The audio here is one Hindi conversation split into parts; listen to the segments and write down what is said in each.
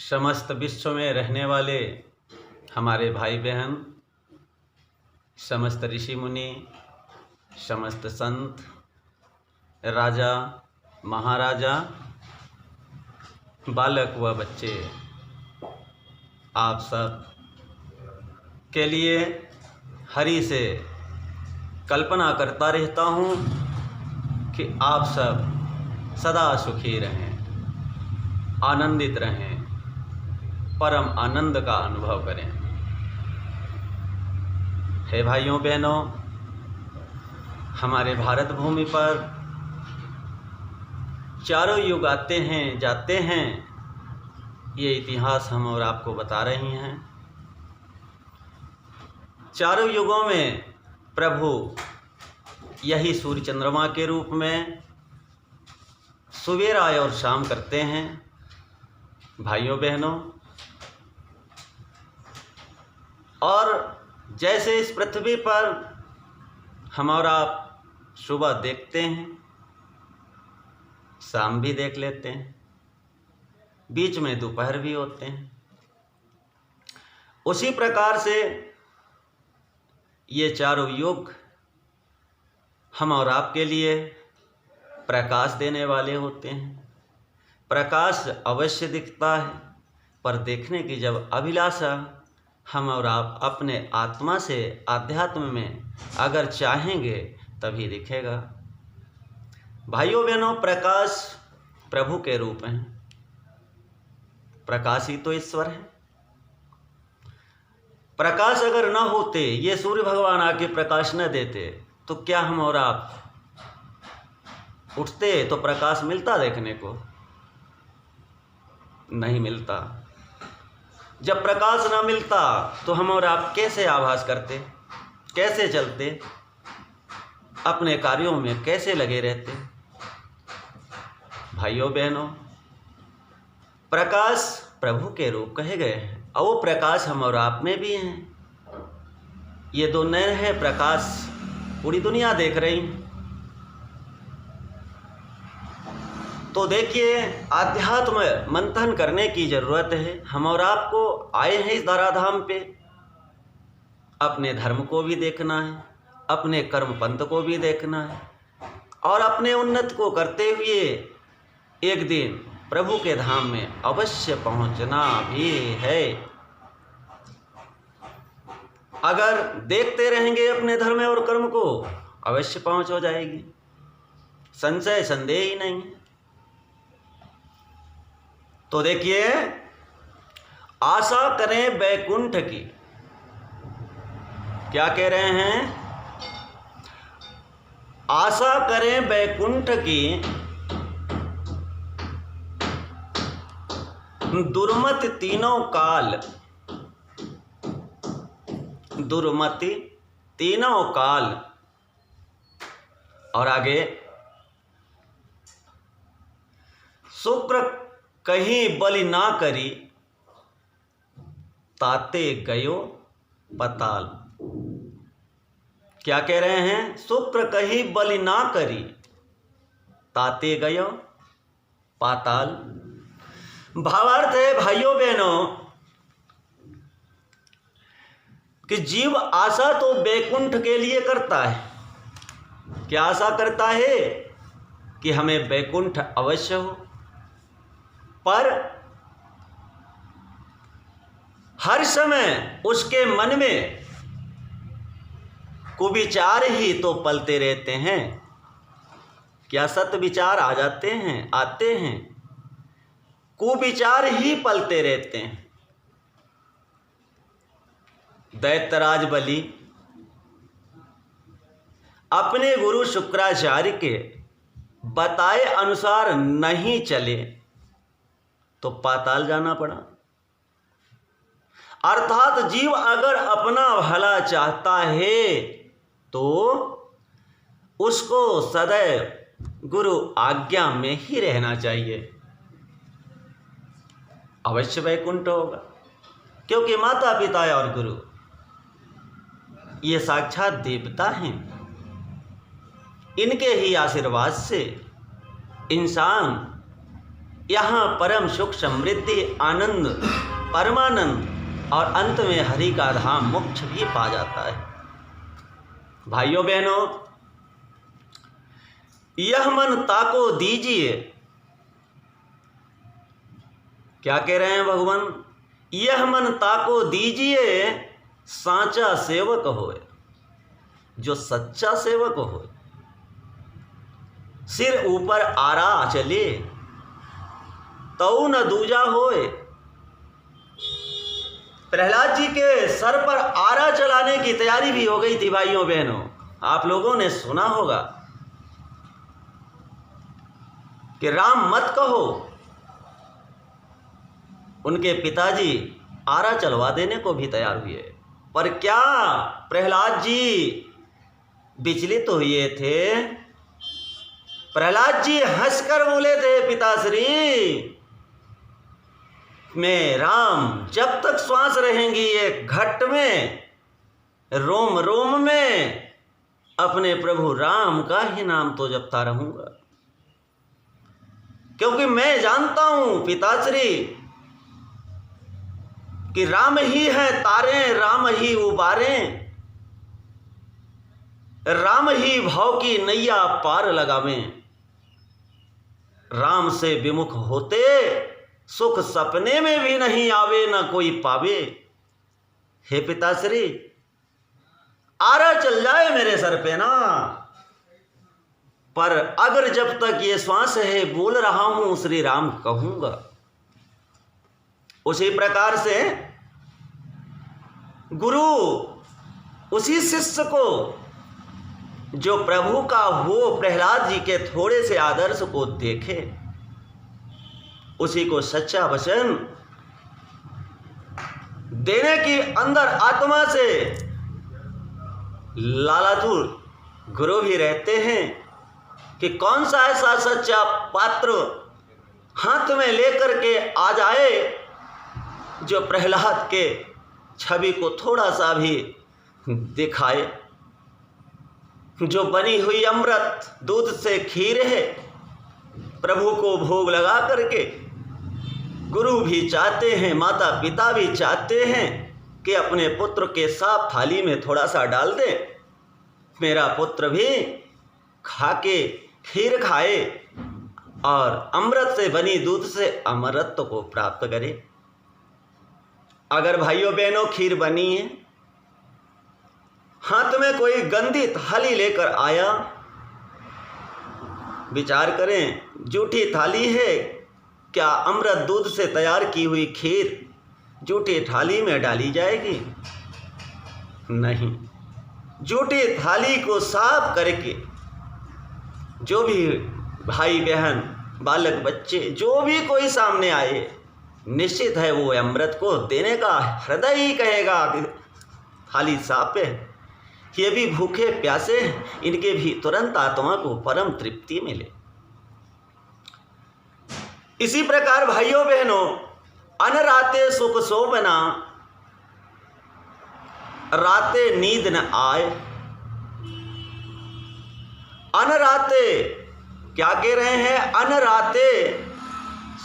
समस्त विश्व में रहने वाले हमारे भाई बहन, समस्त ऋषि मुनि, समस्त संत, राजा महाराजा, बालक व बच्चे, आप सब के लिए हरि से कल्पना करता रहता हूँ कि आप सब सदा सुखी रहें, आनंदित रहें, परम आनंद का अनुभव करें। हे भाइयों बहनों, हमारे भारत भूमि पर चारों युग आते हैं जाते हैं, ये इतिहास हम और आपको बता रही हैं। चारों युगों में प्रभु यही सूर्य चंद्रमा के रूप में सवेरा और शाम करते हैं। भाइयों बहनों, और जैसे इस पृथ्वी पर हम और आप सुबह देखते हैं, शाम भी देख लेते हैं, बीच में दोपहर भी होते हैं, उसी प्रकार से ये चारों युग हम और आपके लिए प्रकाश देने वाले होते हैं। प्रकाश अवश्य दिखता है, पर देखने की जब अभिलाषा हम और आप अपने आत्मा से आध्यात्म में अगर चाहेंगे तभी दिखेगा। भाइयों बहनों, प्रकाश प्रभु के रूप हैं। प्रकाश ही तो ईश्वर है। प्रकाश अगर न होते, ये सूर्य भगवान आके प्रकाश न देते, तो क्या हम और आप उठते तो प्रकाश मिलता देखने को? नहीं मिलता। जब प्रकाश ना मिलता तो हम और आप कैसे आभास करते, कैसे चलते, अपने कार्यों में कैसे लगे रहते? भाइयों बहनों, प्रकाश प्रभु के रूप कहे गए हैं, और वो प्रकाश हम और आप में भी हैं। ये दो नए हैं प्रकाश, पूरी दुनिया देख रही है। तो देखिए, आध्यात्म मंथन करने की जरूरत है। हम और आपको आए हैं इस धराधाम पे, अपने धर्म को भी देखना है, अपने कर्म पंथ को भी देखना है, और अपने उन्नत को करते हुए एक दिन प्रभु के धाम में अवश्य पहुंचना भी है। अगर देखते रहेंगे अपने धर्म और कर्म को, अवश्य पहुंच हो जाएगी, संशय संदेह ही नहीं है। तो देखिए, आशा करें बैकुंठ की। क्या कह रहे हैं? आशा करें बैकुंठ की, दुर्मति तीनों काल, दुर्मति तीनों काल। और आगे, शुक्र कहीं बलि ना करी, ताते गयो पताल। क्या कह रहे हैं? शुक्र कहीं बलि ना करी, ताते गयो पाताल। भावार्थ है भाइयों बहनों कि जीव आशा तो बैकुंठ के लिए करता है। क्या आशा करता है? कि हमें बैकुंठ अवश्य हो, पर हर समय उसके मन में कुविचार ही तो पलते रहते हैं। क्या सत विचार आ जाते हैं? आते हैं। कुविचार ही पलते रहते हैं। दैत्यराज बलि अपने गुरु शुक्राचार्य के बताए अनुसार नहीं चले तो पाताल जाना पड़ा। अर्थात जीव अगर अपना भला चाहता है तो उसको सदैव गुरु आज्ञा में ही रहना चाहिए, अवश्य वैकुंठ होगा। क्योंकि माता पिता और गुरु ये साक्षात देवता हैं। इनके ही आशीर्वाद से इंसान यहाँ परम सुख, समृद्धि, आनंद, परमानंद और अंत में हरि का धाम मोक्ष भी पा जाता है। भाइयों बहनों, यह मन ताको दीजिए। क्या कह रहे हैं भगवान? यह मन ताको दीजिए, साचा सेवक होए। जो सच्चा सेवक होए, सिर ऊपर आरा चले, तऊ न दूजा होए। प्रहलाद जी के सर पर आरा चलाने की तैयारी भी हो गई थी भाइयों बहनों। आप लोगों ने सुना होगा कि राम मत कहो। उनके पिताजी आरा चलवा देने को भी तैयार हुए, पर क्या प्रहलाद जी विचलित तो हुए थे। प्रहलाद जी हंसकर बोले थे, पिताश्री मैं राम जब तक श्वास रहेंगी ये घट में, रोम रोम में अपने प्रभु राम का ही नाम तो जपता रहूंगा, क्योंकि मैं जानता हूं पिताश्री कि राम ही है तारे, राम ही उबारें, राम ही भाव की नैया पार लगावें। राम से विमुख होते सुख सपने में भी नहीं आवे, न कोई पावे। हे पिताश्री, आरा चल जाए मेरे सर पे ना, पर अगर जब तक ये श्वास है बोल रहा हूं श्री राम कहूंगा। उसी प्रकार से गुरु उसी शिष्य को जो प्रभु का हो, प्रहलाद जी के थोड़े से आदर्श को देखे, उसी को सच्चा वचन देने की अंदर आत्मा से लालातुर गुरु भी रहते हैं कि कौन सा ऐसा सच्चा पात्र हाथ में लेकर के आ जाए जो प्रहलाद के छवि को थोड़ा सा भी दिखाए। जो बनी हुई अमृत दूध से खीर है, प्रभु को भोग लगा करके गुरु भी चाहते हैं, माता पिता भी चाहते हैं कि अपने पुत्र के साथ थाली में थोड़ा सा डाल दें, मेरा पुत्र भी खा के खीर खाए और अमृत से बनी दूध से अमरत्व को प्राप्त करे। अगर भाइयों बहनों खीर बनी है, हाथ में कोई गंदी थाली लेकर आया, विचार करें, जूठी थाली है, क्या अमृत दूध से तैयार की हुई खीर जूठी थाली में डाली जाएगी? नहीं। जूठी थाली को साफ करके जो भी भाई बहन, बालक बच्चे, जो भी कोई सामने आए, निश्चित है वो अमृत को देने का हृदय ही कहेगा कि थाली साफ है, ये भी भूखे प्यासे, इनके भी तुरंत आत्मा को परम तृप्ति मिले। इसी प्रकार भाइयों बहनों, अनराते सुख शोभना, राते नींद न आए। अनराते क्या कह रहे हैं? अनराते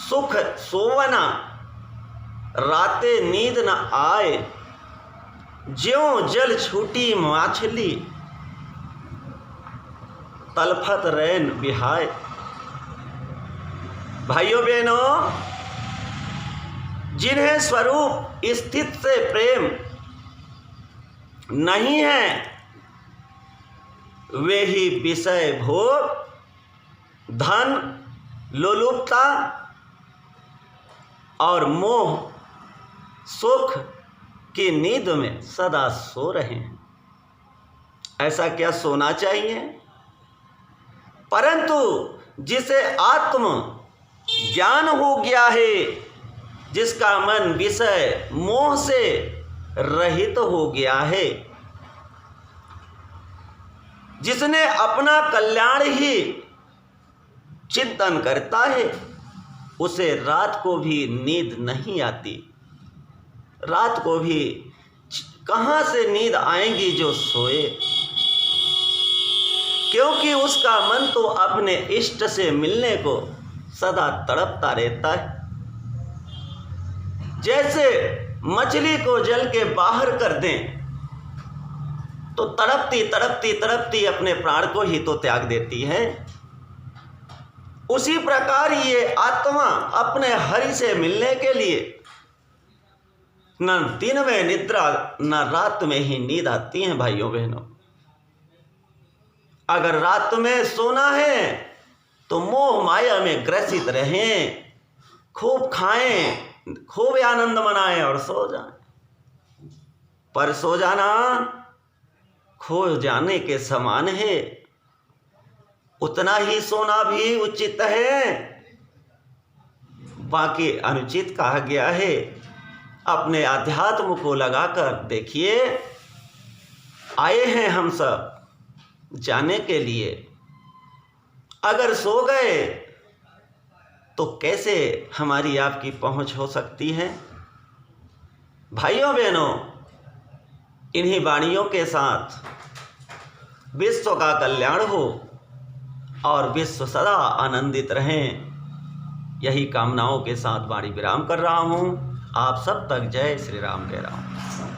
सुख शोभना, राते नींद न आए। ज्यों जल छूटी माछली, तलफत रैन बिहाय। भाइयों बहनों, जिन्हें स्वरूप स्थित से प्रेम नहीं है, वे ही विषय भोग, धन, लोलुपता और मोह, सुख की नींद में सदा सो रहे हैं। ऐसा क्या सोना चाहिए? परंतु जिसे आत्म ज्ञान हो गया है, जिसका मन विषय मोह से रहित हो गया है, जिसने अपना कल्याण ही चिंतन करता है, उसे रात को भी नींद नहीं आती। रात को भी कहाँ से नींद आएगी जो सोए, क्योंकि उसका मन तो अपने इष्ट से मिलने को सदा तड़पता रहता है। जैसे मछली को जल के बाहर कर दें तो तड़पती तड़पती तड़पती अपने प्राण को ही तो त्याग देती है, उसी प्रकार ये आत्मा अपने हरि से मिलने के लिए न दिन में निद्रा न रात में ही नींद आती है। भाइयों बहनों, अगर रात में सोना है तो मोह माया में ग्रसित रहें, खूब खाएं, खूब आनंद मनाएं और सो जाएं। पर सो जाना खो जाने के समान है, उतना ही सोना भी उचित है, बाकी अनुचित कहा गया है। अपने अध्यात्म को लगाकर देखिए, आए हैं हम सब जाने के लिए। अगर सो गए तो कैसे हमारी आपकी पहुंच हो सकती है। भाइयों बहनों, इन्हीं वाणियों के साथ विश्व का कल्याण हो और विश्व सदा आनंदित रहें, यही कामनाओं के साथ वाणी विराम कर रहा हूँ। आप सब तक जय श्री राम कह रहा हूँ।